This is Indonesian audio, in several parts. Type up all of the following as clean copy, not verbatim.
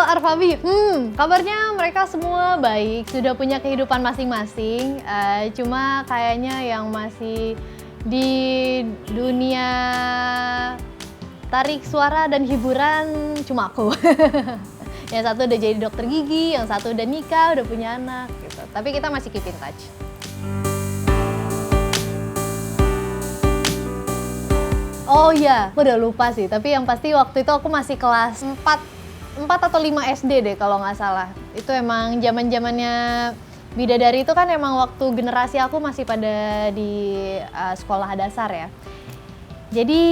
Arfabi, kabarnya mereka semua baik, sudah punya kehidupan masing-masing. Cuma kayaknya yang masih di dunia tarik suara dan hiburan cuma aku. Yang satu udah jadi dokter gigi, yang satu udah nikah, udah punya anak gitu. Tapi kita masih keep in touch. Oh iya, aku udah lupa sih, tapi yang pasti waktu itu aku masih kelas 4 atau 5 SD deh kalau nggak salah. Itu emang zaman-zamannya bidadari itu kan emang waktu generasi aku masih pada di sekolah dasar ya. Jadi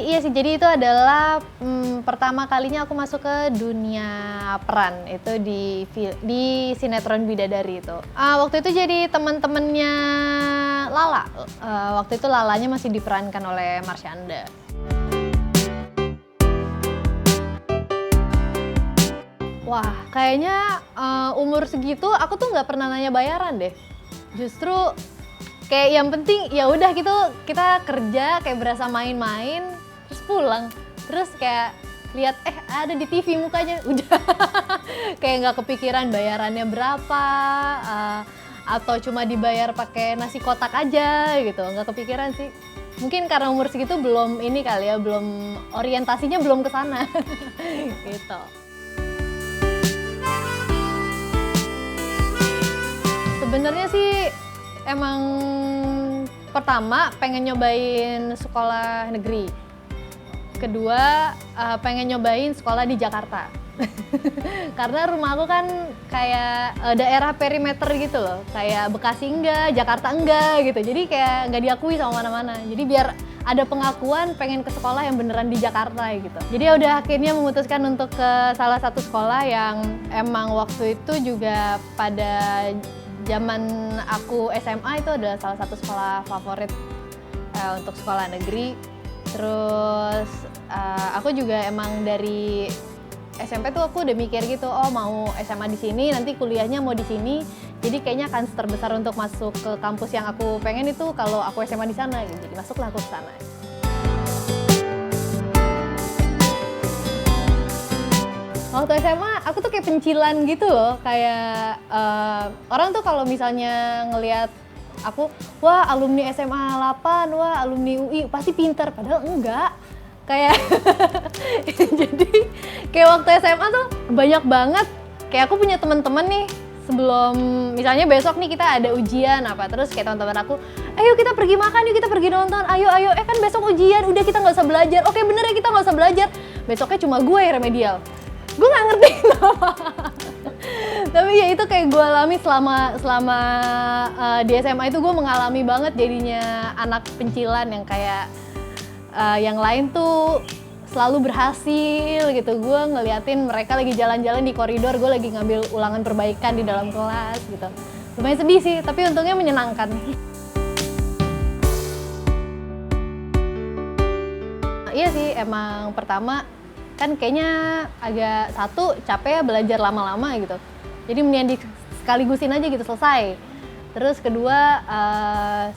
iya sih, jadi itu adalah pertama kalinya aku masuk ke dunia peran, itu di sinetron Bidadari itu. Waktu itu jadi teman-temannya Lala, waktu itu Lalanya masih diperankan oleh Marsyanda. Wah, kayaknya umur segitu aku tuh nggak pernah nanya bayaran deh. Justru kayak yang penting ya udah gitu, kita kerja kayak berasa main-main terus pulang, terus kayak lihat ada di TV mukanya udah. Kayak nggak kepikiran bayarannya berapa, atau cuma dibayar pakai nasi kotak aja gitu, nggak kepikiran sih. Mungkin karena umur segitu belum ini kali ya, belum orientasinya belum ke sana. Gitu. Sebenarnya sih emang pertama pengen nyobain sekolah negeri, kedua pengen nyobain sekolah di Jakarta. Karena rumah aku kan kayak daerah perimeter gitu loh, kayak Bekasi enggak, Jakarta enggak gitu, jadi kayak nggak diakui sama mana-mana. Jadi biar ada pengakuan pengen ke sekolah yang beneran di Jakarta gitu. Jadi ya udah akhirnya memutuskan untuk ke salah satu sekolah yang emang waktu itu juga pada zaman aku SMA itu adalah salah satu sekolah favorit untuk sekolah negeri. Terus aku juga emang dari SMP tuh aku udah mikir gitu, oh mau SMA di sini, nanti kuliahnya mau di sini. Jadi kayaknya kans terbesar untuk masuk ke kampus yang aku pengen itu kalau aku SMA di sana gitu. Jadi masuklah aku ke sana. Waktu SMA aku tuh kayak pencilan gitu loh, kayak orang tuh kalau misalnya ngelihat aku, wah alumni SMA 8, wah alumni UI pasti pinter, padahal enggak. Kayak jadi kayak waktu SMA tuh banyak banget, kayak aku punya teman-teman nih, sebelum misalnya besok nih kita ada ujian apa, terus kayak teman-teman aku, ayo kita pergi makan, yuk kita pergi nonton, ayo kan besok ujian, udah kita nggak usah belajar. Oke bener ya, kita nggak usah belajar, besoknya cuma gue yang remedial. Gue nggak ngerti kenapa. Tapi ya itu kayak gue alami selama di SMA itu, gue mengalami banget jadinya anak pencilan yang kayak yang lain tuh selalu berhasil gitu. Gue ngeliatin mereka lagi jalan-jalan di koridor, gue lagi ngambil ulangan perbaikan di dalam kelas gitu. Lumayan sedih sih, tapi untungnya menyenangkan. Iya sih, emang pertama kan kayaknya agak capek ya belajar lama-lama gitu. Jadi mendingan sekaligusin aja gitu, selesai. Terus kedua,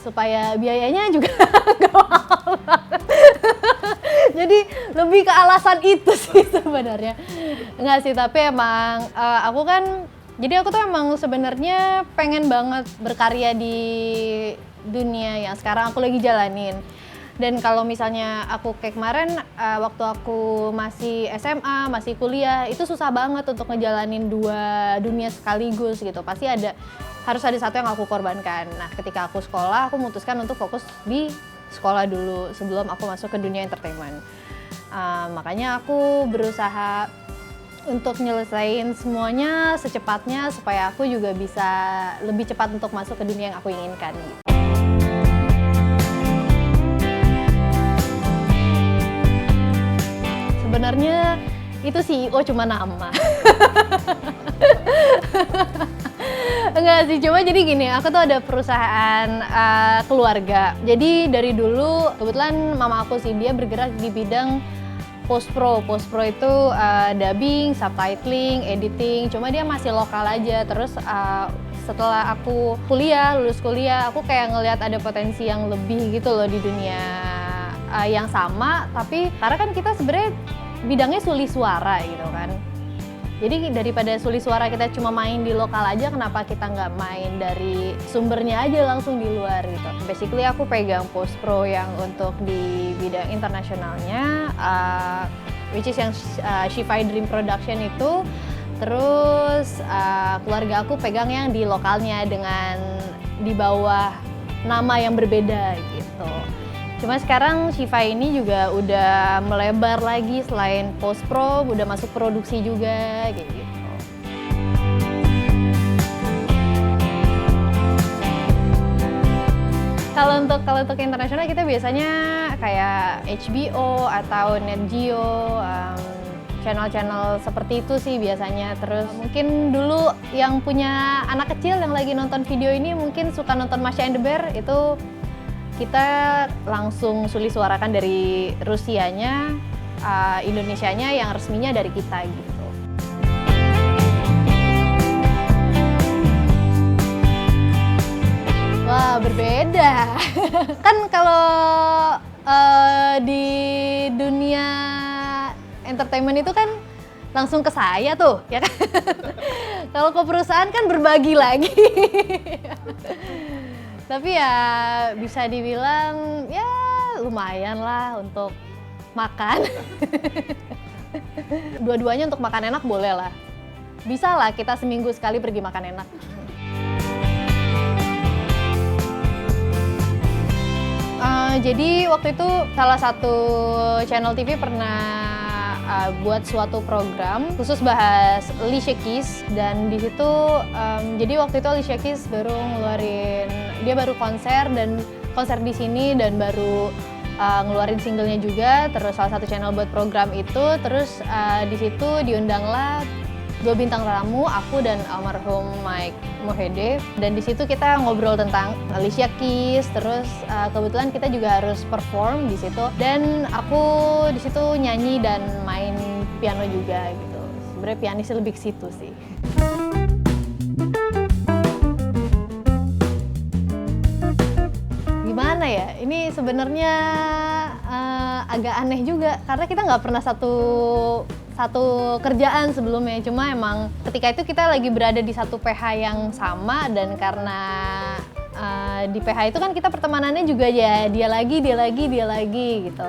supaya biayanya juga nggak mahal banget. Jadi lebih ke alasan itu sih sebenarnya. Enggak sih, tapi emang aku tuh emang sebenarnya pengen banget berkarya di dunia yang sekarang aku lagi jalanin. Dan kalau misalnya aku kayak kemarin, waktu aku masih SMA, masih kuliah, itu susah banget untuk ngejalanin dua dunia sekaligus gitu. Pasti harus ada satu yang aku korbankan. Nah, ketika aku sekolah, aku memutuskan untuk fokus di sekolah dulu sebelum aku masuk ke dunia entertainment. Makanya aku berusaha untuk nyelesain semuanya secepatnya supaya aku juga bisa lebih cepat untuk masuk ke dunia yang aku inginkan. Sebenarnya itu CEO cuma nama. Enggak sih, cuma jadi gini, aku tuh ada perusahaan keluarga. Jadi dari dulu kebetulan mama aku sih, dia bergerak di bidang post-pro. Post-pro itu dubbing, subtitling, editing, cuma dia masih lokal aja. Terus setelah aku lulus kuliah, aku kayak ngelihat ada potensi yang lebih gitu loh di dunia yang sama, tapi karena kan kita sebenarnya bidangnya suli suara gitu kan. Jadi daripada Suli Suara kita cuma main di lokal aja, kenapa kita nggak main dari sumbernya aja langsung di luar gitu. Basically aku pegang post pro yang untuk di bidang internasionalnya, which is yang Shifai Dream Production itu. Terus keluarga aku pegang yang di lokalnya dengan di bawah nama yang berbeda gitu. Cuma sekarang Shifai ini juga udah melebar lagi, selain post pro udah masuk produksi juga kayak gitu. Kalau untuk internasional kita biasanya kayak HBO atau Net Geo, channel-channel seperti itu sih biasanya. Terus mungkin dulu yang punya anak kecil yang lagi nonton video ini mungkin suka nonton Masha and the Bear, itu kita langsung Suli suarakan dari Rusianya, Indonesianya yang resminya dari kita gitu. Wah, berbeda. Kan kalau di dunia entertainment itu kan langsung ke saya tuh, ya kan? Kalau ke perusahaan kan berbagi lagi. Tapi ya bisa dibilang ya lumayan lah untuk makan. Dua-duanya untuk makan enak boleh lah. Bisa lah kita seminggu sekali pergi makan enak. Jadi waktu itu salah satu channel TV pernah buat suatu program khusus bahas Alicia Keys, dan di situ jadi waktu itu Alicia Keys baru ngeluarin, dia baru konser di sini dan baru ngeluarin singlenya juga. Terus salah satu channel buat program itu, terus di situ diundanglah 2 bintang tamu, aku dan almarhum Mike Mohede, dan di situ kita ngobrol tentang Alicia Keys. Terus kebetulan kita juga harus perform di situ, dan aku di situ nyanyi dan main piano juga gitu. Sebenarnya pianisnya lebih ke situ sih. Gimana ya? Ini sebenarnya agak aneh juga karena kita nggak pernah satu kerjaan sebelumnya, cuma emang ketika itu kita lagi berada di satu PH yang sama, dan karena di PH itu kan kita pertemanannya juga ya dia lagi gitu.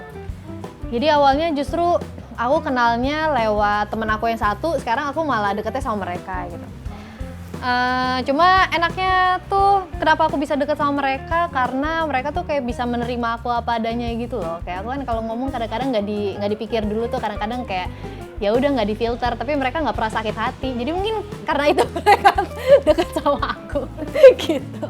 Jadi awalnya justru aku kenalnya lewat temen aku yang satu, sekarang aku malah deketnya sama mereka gitu. Cuma enaknya tuh kenapa aku bisa deket sama mereka, karena mereka tuh kayak bisa menerima aku apa adanya gitu loh. Kayak aku kan kalau ngomong kadang-kadang nggak dipikir dulu tuh, kadang-kadang kayak ya udah nggak difilter, tapi mereka nggak pernah sakit hati. Jadi mungkin karena itu mereka deket sama aku gitu.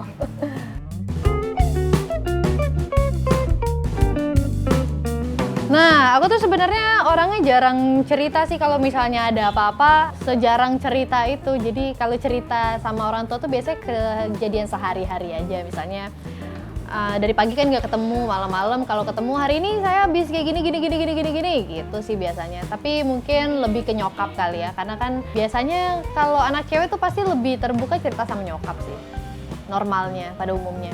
Nah, aku tuh sebenarnya orangnya jarang cerita sih kalau misalnya ada apa-apa, sejarang cerita itu. Jadi kalau cerita sama orang tua tuh biasanya kejadian sehari-hari aja. Misalnya dari pagi kan nggak ketemu, malam-malam kalau ketemu hari ini saya habis kayak gini gitu sih biasanya. Tapi mungkin lebih ke nyokap kali ya, karena kan biasanya kalau anak cewek tuh pasti lebih terbuka cerita sama nyokap sih, normalnya pada umumnya.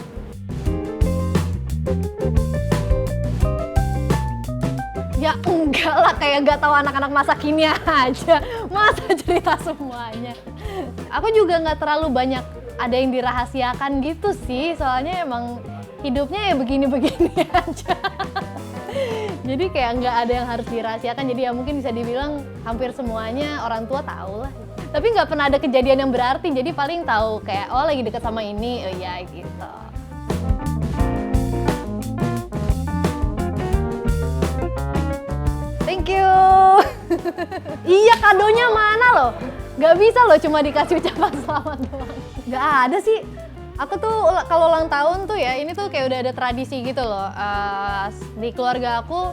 Ya enggak lah, kayak nggak tahu anak-anak masa kini aja, masa cerita semuanya. Aku juga nggak terlalu banyak ada yang dirahasiakan gitu sih, soalnya emang hidupnya ya begini-begini aja. Jadi kayak nggak ada yang harus dirahasiakan, jadi ya mungkin bisa dibilang hampir semuanya orang tua tahu lah. Tapi nggak pernah ada kejadian yang berarti, jadi paling tahu kayak oh lagi deket sama ini, oh ya gitu. Thank you. Iya, kadonya mana loh? Gak bisa loh cuma dikasih ucapan selamat doang. Gak ada sih. Aku tuh kalau ulang tahun tuh ya, ini tuh kayak udah ada tradisi gitu loh. Di keluarga aku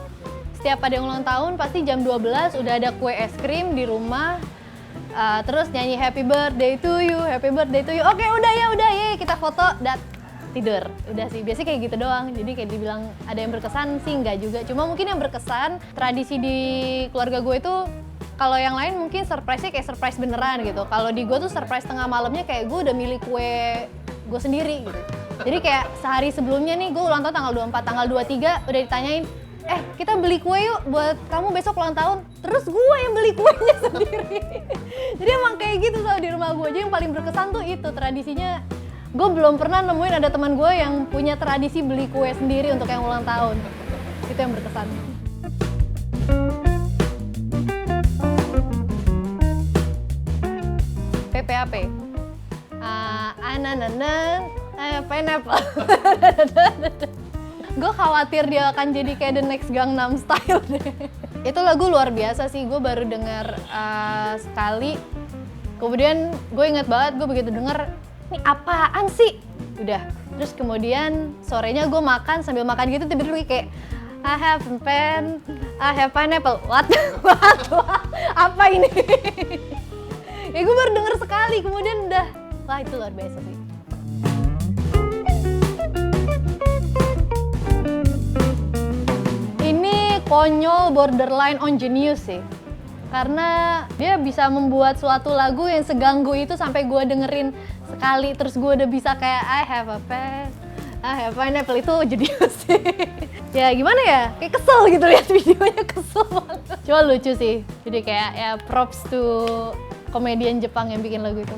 setiap ada yang ulang tahun pasti jam 12 udah ada kue es krim di rumah. Terus nyanyi happy birthday to you, happy birthday to you. Oke, udah ya, kita foto dan tidur. Udah sih, biasanya kayak gitu doang. Jadi kayak dibilang ada yang berkesan sih enggak juga. Cuma mungkin yang berkesan tradisi di keluarga gue itu, kalau yang lain mungkin surprise-nya kayak surprise beneran gitu. Kalau di gue tuh surprise tengah malamnya kayak gue udah milih kue gue sendiri gitu. Jadi kayak sehari sebelumnya nih, gue ulang tahun tanggal 24, tanggal 23 udah ditanyain, kita beli kue yuk buat kamu besok ulang tahun. Terus gue yang beli kuenya sendiri. gue aja yang paling berkesan tuh itu tradisinya. Gue belum pernah nemuin ada teman gue yang punya tradisi beli kue sendiri untuk yang ulang tahun. Itu yang berkesan. PPAP. Pineapple. Gue khawatir dia akan jadi kayak the next Gangnam Style deh. Itu lagu luar biasa sih, gue baru denger sekali. Kemudian gue inget banget, gue begitu denger, ini apaan sih? Udah, terus kemudian sorenya gue makan, sambil makan gitu tiba-tiba kayak I have pen, I have pineapple. What? Apa ini? Ya gue baru denger sekali, kemudian udah, wah itu luar biasa sih. Ini konyol borderline on genius sih. Karena dia bisa membuat suatu lagu yang seganggu itu sampai gue dengerin sekali terus gue udah bisa kayak I have a pen, I have pineapple, itu jenius sih. Ya gimana ya, kayak kesel gitu lihat videonya, kesel banget. Cuma lucu sih, jadi kayak ya props to komedian Jepang yang bikin lagu itu.